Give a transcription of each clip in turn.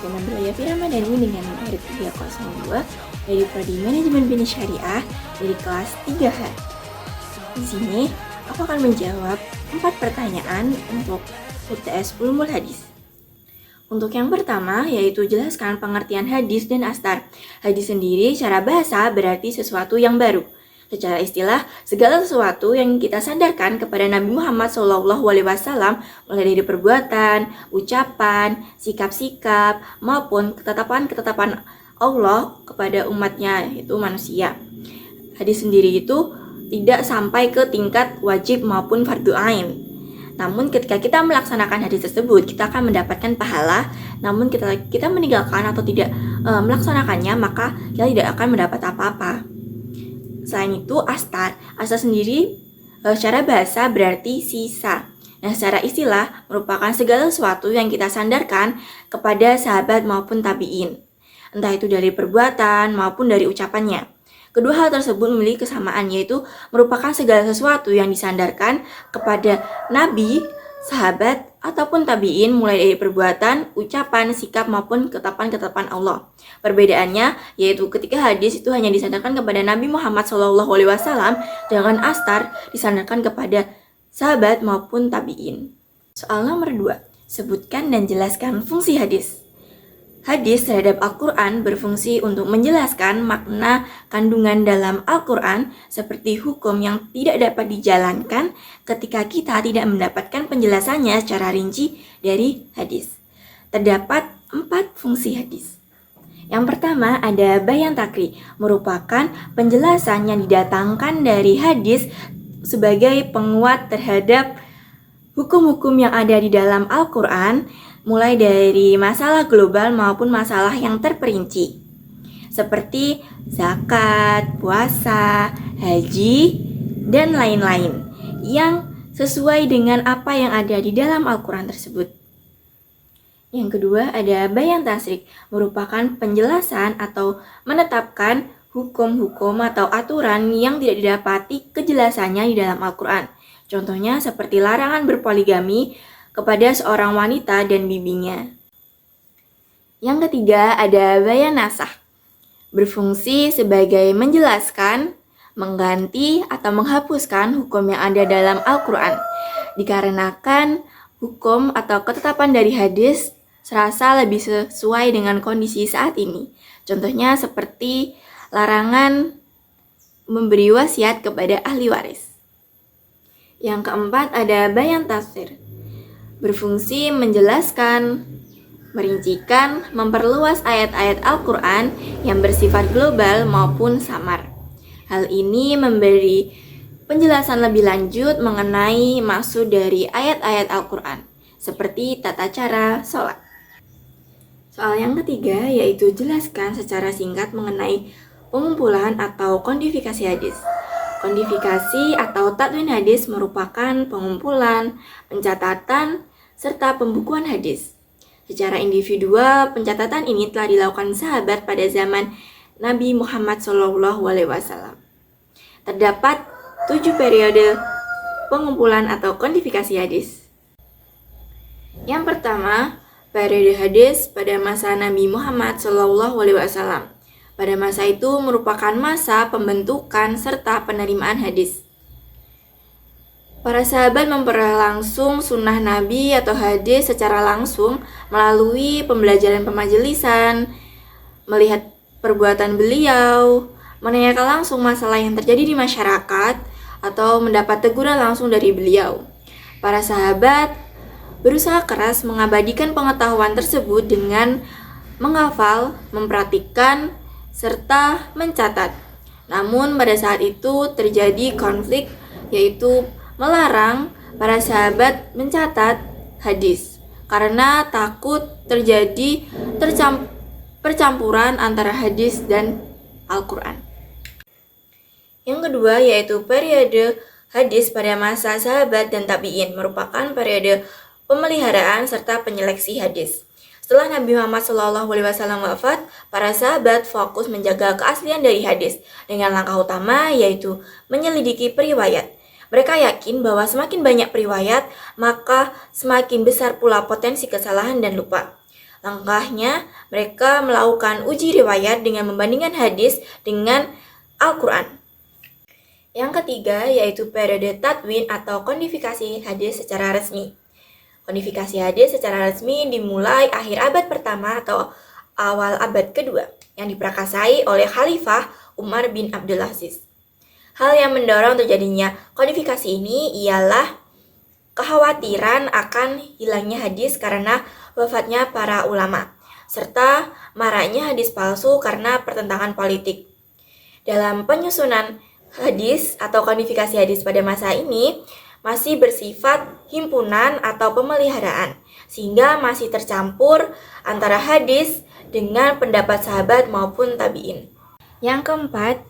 dengan Braya Ramadhani dengan nomor 302 dari Prodi Manajemen Bisnis Syariah dari kelas 3H. Di sini, aku akan menjawab 4 pertanyaan untuk UTS Ulumul Hadis. Untuk yang pertama, yaitu jelaskan pengertian hadis dan astar. Hadis sendiri secara bahasa berarti sesuatu yang baru. Secara istilah, segala sesuatu yang kita sandarkan kepada Nabi Muhammad SAW, mulai dari perbuatan, ucapan, sikap-sikap, maupun ketetapan-ketetapan Allah kepada umatnya, yaitu manusia. Hadis sendiri itu tidak sampai ke tingkat wajib maupun fardu ain. Namun ketika kita melaksanakan hadis tersebut, kita akan mendapatkan pahala. Namun kita meninggalkan atau tidak melaksanakannya, maka kita tidak akan mendapat apa-apa. Selain itu, astar sendiri secara bahasa berarti sisa. Nah, secara istilah merupakan segala sesuatu yang kita sandarkan kepada sahabat maupun tabi'in, entah itu dari perbuatan maupun dari ucapannya. Kedua hal tersebut memiliki kesamaan, yaitu merupakan segala sesuatu yang disandarkan kepada nabi, sahabat, ataupun tabi'in, mulai dari perbuatan, ucapan, sikap, maupun ketetapan-ketetapan Allah. Perbedaannya yaitu ketika hadis itu hanya disandarkan kepada Nabi Muhammad SAW, dengan astar disandarkan kepada sahabat maupun tabi'in. Soal nomor 2, sebutkan dan jelaskan fungsi hadis. Hadis terhadap Al-Quran berfungsi untuk menjelaskan makna kandungan dalam Al-Quran seperti hukum yang tidak dapat dijalankan ketika kita tidak mendapatkan penjelasannya secara rinci dari hadis. Terdapat 4 fungsi hadis. Yang pertama ada bayan takri, merupakan penjelasan yang didatangkan dari hadis sebagai penguat terhadap hukum-hukum yang ada di dalam Al-Quran, mulai dari masalah global maupun masalah yang terperinci, seperti zakat, puasa, haji, dan lain-lain, yang sesuai dengan apa yang ada di dalam Al-Quran tersebut. Yang kedua ada bayan tasrik, merupakan penjelasan atau menetapkan hukum-hukum atau aturan yang tidak didapati kejelasannya di dalam Al-Quran. Contohnya seperti larangan berpoligami kepada seorang wanita dan bibinya. Yang ketiga ada bayan nasakh, berfungsi sebagai menjelaskan, mengganti, atau menghapuskan hukum yang ada dalam Al-Quran, dikarenakan hukum atau ketetapan dari hadis serasa lebih sesuai dengan kondisi saat ini. Contohnya seperti larangan memberi wasiat kepada ahli waris. Yang keempat ada bayan tafsir, berfungsi menjelaskan, merincikan, memperluas ayat-ayat Al-Quran yang bersifat global maupun samar. Hal ini memberi penjelasan lebih lanjut mengenai maksud dari ayat-ayat Al-Quran, seperti tata cara sholat. Soal yang ketiga yaitu jelaskan secara singkat mengenai pengumpulan atau kodifikasi hadis. Kodifikasi atau tadwin hadis merupakan pengumpulan, pencatatan, serta pembukuan hadis. Secara individual, pencatatan ini telah dilakukan sahabat pada zaman Nabi Muhammad SAW. Terdapat 7 periode pengumpulan atau kodifikasi hadis. Yang pertama, periode hadis pada masa Nabi Muhammad SAW. Pada masa itu merupakan masa pembentukan serta penerimaan hadis. Para sahabat memperoleh langsung sunnah Nabi atau hadis secara langsung melalui pembelajaran pemajelisan, melihat perbuatan beliau, menanyakan langsung masalah yang terjadi di masyarakat, atau mendapat teguran langsung dari beliau. Para sahabat berusaha keras mengabadikan pengetahuan tersebut dengan menghafal, mempraktikkan, serta mencatat. Namun pada saat itu terjadi konflik, yaitu melarang para sahabat mencatat hadis karena takut terjadi percampuran antara hadis dan Al-Quran. Yang kedua yaitu periode hadis pada masa sahabat dan tabi'in, merupakan periode pemeliharaan serta penyeleksi hadis. Setelah Nabi Muhammad SAW wafat, para sahabat fokus menjaga keaslian dari hadis dengan langkah utama yaitu menyelidiki periwayat. Mereka yakin bahwa semakin banyak periwayat, maka semakin besar pula potensi kesalahan dan lupa. Langkahnya, mereka melakukan uji riwayat dengan membandingkan hadis dengan Al-Quran. Yang ketiga yaitu periode tadwin atau kodifikasi hadis secara resmi. Kodifikasi hadis secara resmi dimulai akhir abad pertama atau awal abad kedua yang diprakasai oleh Khalifah Umar bin Abdul Aziz. Hal yang mendorong terjadinya kodifikasi ini ialah kekhawatiran akan hilangnya hadis karena wafatnya para ulama, serta maraknya hadis palsu karena pertentangan politik. Dalam penyusunan hadis atau kodifikasi hadis pada masa ini masih bersifat himpunan atau pemeliharaan, sehingga masih tercampur antara hadis dengan pendapat sahabat maupun tabi'in. Yang keempat,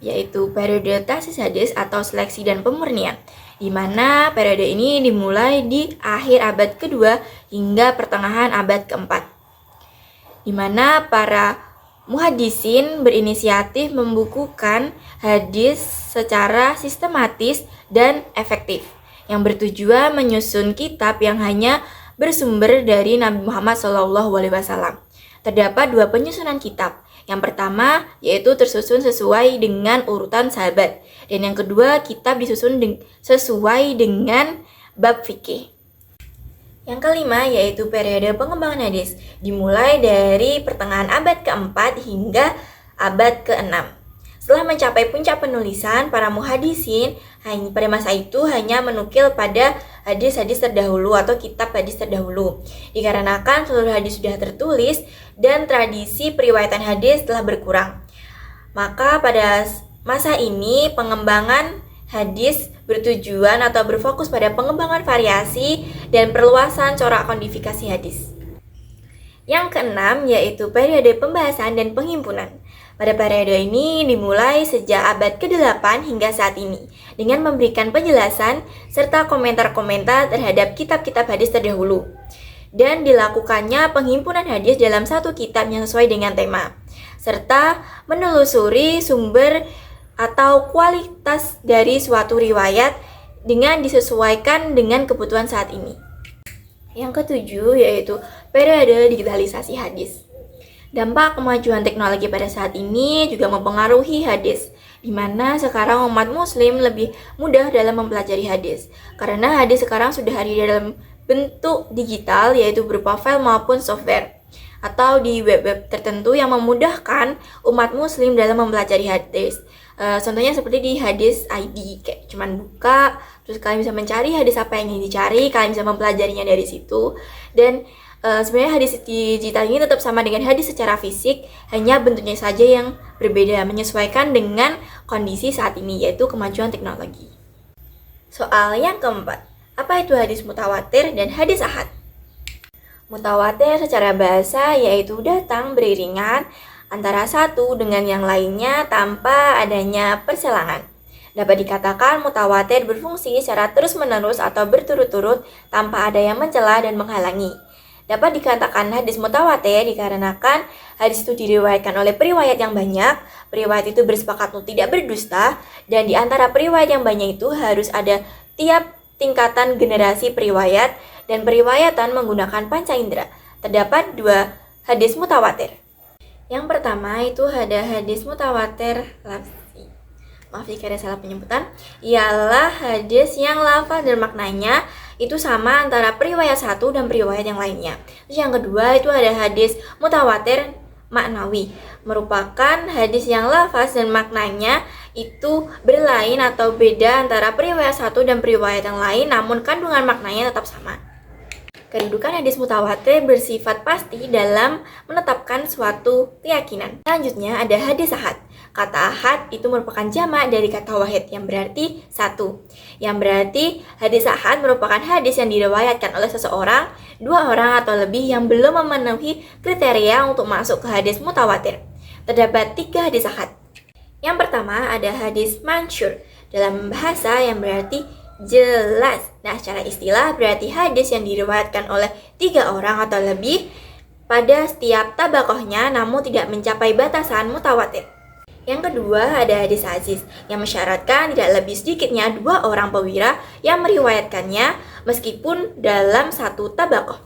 yaitu periode tahsis hadis atau seleksi dan pemurnian, di mana periode ini dimulai di akhir abad kedua hingga pertengahan abad keempat, di mana para muhaddisin berinisiatif membukukan hadis secara sistematis dan efektif, yang bertujuan menyusun kitab yang hanya bersumber dari Nabi Muhammad SAW. Terdapat dua penyusunan kitab. Yang pertama yaitu tersusun sesuai dengan urutan sahabat, dan yang kedua kitab disusun sesuai dengan bab fikih. Yang kelima yaitu periode pengembangan hadis, dimulai dari pertengahan abad keempat hingga abad keenam. Setelah mencapai puncak penulisan, para muhaddisin pada masa itu hanya menukil pada hadis-hadis terdahulu atau kitab hadis terdahulu. Dikarenakan seluruh hadis sudah tertulis dan tradisi periwayatan hadis telah berkurang. Maka pada masa ini pengembangan hadis bertujuan atau berfokus pada pengembangan variasi dan perluasan corak kodifikasi hadis. Yang keenam yaitu periode pembahasan dan penghimpunan. Pada periode ini dimulai sejak abad ke-8 hingga saat ini dengan memberikan penjelasan serta komentar-komentar terhadap kitab-kitab hadis terdahulu, dan dilakukannya penghimpunan hadis dalam satu kitab yang sesuai dengan tema, serta menelusuri sumber atau kualitas dari suatu riwayat dengan disesuaikan dengan kebutuhan saat ini. Yang ketujuh yaitu periode digitalisasi hadis. Dampak kemajuan teknologi pada saat ini juga mempengaruhi hadis, di mana sekarang umat muslim lebih mudah dalam mempelajari hadis, karena hadis sekarang sudah ada dalam bentuk digital, yaitu berupa file maupun software, atau di web-web tertentu yang memudahkan umat muslim dalam mempelajari hadis. Contohnya seperti di Hadis ID, kayak cuman buka, terus kalian bisa mencari hadis apa yang ingin dicari, kalian bisa mempelajarinya dari situ. Dan sebenarnya hadis digital ini tetap sama dengan hadis secara fisik, hanya bentuknya saja yang berbeda, menyesuaikan dengan kondisi saat ini, yaitu kemajuan teknologi. Soal yang keempat, apa itu hadis mutawatir dan hadis ahad? Mutawatir secara bahasa yaitu datang beriringan antara satu dengan yang lainnya tanpa adanya perselangan. Dapat dikatakan mutawatir berfungsi secara terus-menerus atau berturut-turut tanpa ada yang mencela dan menghalangi. Dapat dikatakan hadis mutawatir dikarenakan hadis itu diriwayatkan oleh periwayat yang banyak, periwayat itu bersepakat untuk tidak berdusta, dan di antara periwayat yang banyak itu harus ada tiap tingkatan generasi periwayat dan periwayatan menggunakan panca indera. Terdapat dua hadis mutawatir. Yang pertama itu ada hadis mutawatir lafzi. Maaf jika ada salah penyebutan. Ialah hadis yang lafaz dan maknanya itu sama antara periwayat satu dan periwayat yang lainnya. Terus yang kedua itu ada hadis mutawatir maknawi, merupakan hadis yang lafaz dan maknanya itu berlain atau beda antara periwayat satu dan periwayat yang lain, namun kandungan maknanya tetap sama. Kedudukan hadis mutawatir bersifat pasti dalam menetapkan suatu keyakinan. Selanjutnya ada hadis ahad. Kata ahad itu merupakan jamak dari kata wahid yang berarti satu. Yang berarti hadis ahad merupakan hadis yang diriwayatkan oleh seseorang, dua orang atau lebih yang belum memenuhi kriteria untuk masuk ke hadis mutawatir. Terdapat tiga hadis ahad. Yang pertama ada hadis mansyur dalam bahasa yang berarti jelas. Nah, secara istilah berarti hadis yang diriwayatkan oleh 3 orang atau lebih pada setiap tabakohnya namun tidak mencapai batasan mutawatir. Yang kedua ada hadis aziz yang mensyaratkan tidak lebih sedikitnya 2 orang pewira yang meriwayatkannya meskipun dalam satu tabakoh.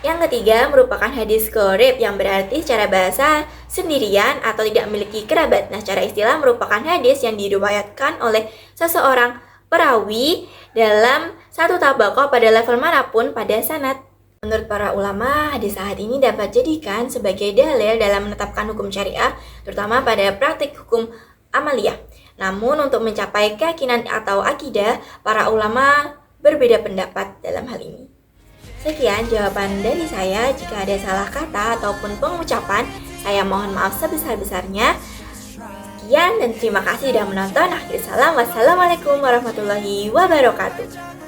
Yang ketiga merupakan hadis qorib yang berarti secara bahasa sendirian atau tidak memiliki kerabat. Nah, secara istilah merupakan hadis yang diriwayatkan oleh seseorang perawi dalam satu tabaqah pada level manapun pada sanad. Menurut para ulama, hadis ahad ini dapat jadikan sebagai dalil dalam menetapkan hukum syariah, terutama pada praktik hukum amaliyah. Namun untuk mencapai keyakinan atau akidah, para ulama berbeda pendapat dalam hal ini. Sekian jawaban dari saya. Jika ada salah kata ataupun pengucapan, saya mohon maaf sebesar-besarnya. Sekian dan terima kasih sudah menonton. Akhir salam. Wassalamualaikum warahmatullahi wabarakatuh.